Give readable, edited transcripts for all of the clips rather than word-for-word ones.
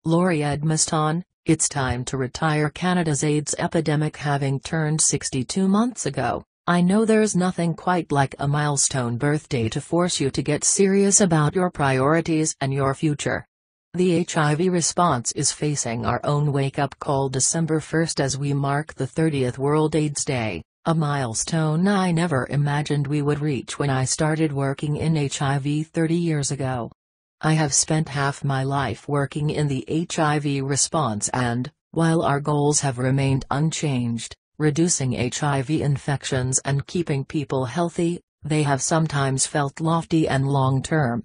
Laurie Edmiston, it's time to retire Canada's AIDS epidemic. Having turned 62 months ago, I know there's nothing quite like a milestone birthday to force you to get serious about your priorities and your future. The HIV response is facing our own wake-up call December 1st as we mark the 30th World AIDS Day, a milestone I never imagined we would reach when I started working in HIV 30 years ago. I have spent half my life working in the HIV response and, while our goals have remained unchanged, reducing HIV infections and keeping people healthy, they have sometimes felt lofty and long-term.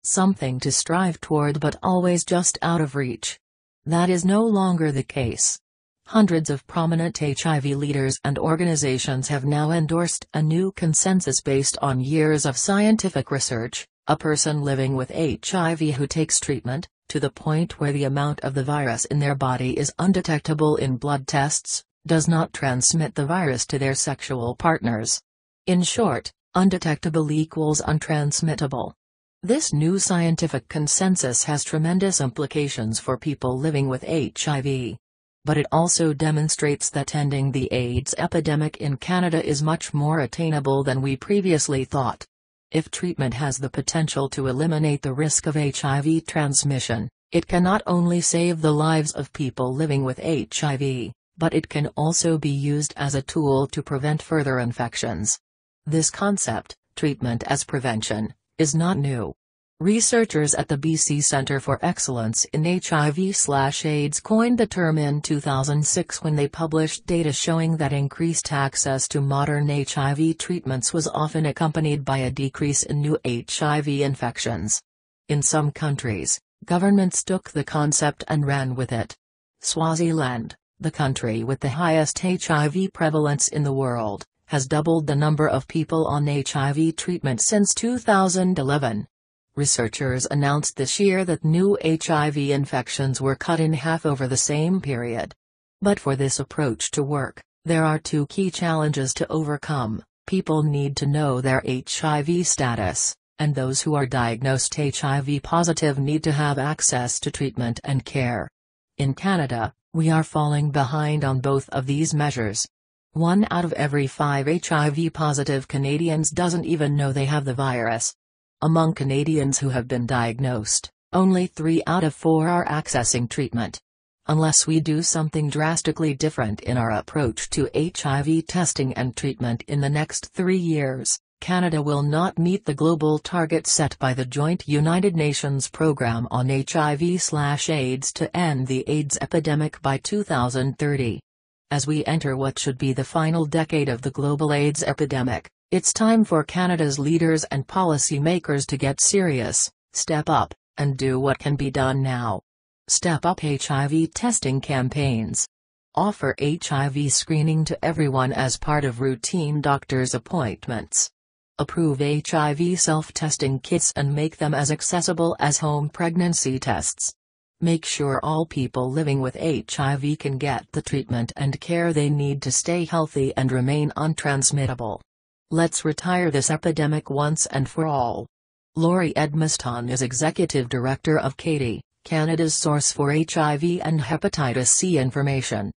Something to strive toward but always just out of reach. That is no longer the case. Hundreds of prominent HIV leaders and organizations have now endorsed a new consensus based on years of scientific research. A person living with HIV who takes treatment, to the point where the amount of the virus in their body is undetectable in blood tests, does not transmit the virus to their sexual partners. In short, undetectable equals untransmittable. This new scientific consensus has tremendous implications for people living with HIV. But it also demonstrates that ending the AIDS epidemic in Canada is much more attainable than we previously thought. If treatment has the potential to eliminate the risk of HIV transmission, it can not only save the lives of people living with HIV, but it can also be used as a tool to prevent further infections. This concept, treatment as prevention, is not new. Researchers at the BC Centre for Excellence in HIV/AIDS coined the term in 2006 when they published data showing that increased access to modern HIV treatments was often accompanied by a decrease in new HIV infections. In some countries, governments took the concept and ran with it. Swaziland, the country with the highest HIV prevalence in the world, has doubled the number of people on HIV treatment since 2011. Researchers announced this year that new HIV infections were cut in half over the same period. But for this approach to work, there are two key challenges to overcome. People need to know their HIV status, and those who are diagnosed HIV positive need to have access to treatment and care. In Canada, we are falling behind on both of these measures. 1 out of every 5 HIV-positive Canadians doesn't even know they have the virus. Among Canadians who have been diagnosed, only 3 out of 4 are accessing treatment. Unless we do something drastically different in our approach to HIV testing and treatment in the next 3 years, Canada will not meet the global target set by the joint United Nations Programme on HIV/AIDS to end the AIDS epidemic by 2030. As we enter what should be the final decade of the global AIDS epidemic, it's time for Canada's leaders and policy makers to get serious, step up, and do what can be done now. Step up HIV testing campaigns. Offer HIV screening to everyone as part of routine doctor's appointments. Approve HIV self-testing kits and make them as accessible as home pregnancy tests. Make sure all people living with HIV can get the treatment and care they need to stay healthy and remain untransmittable. Let's retire this epidemic once and for all. Laurie Edmiston is Executive Director of CATI, Canada's source for HIV and Hepatitis C information.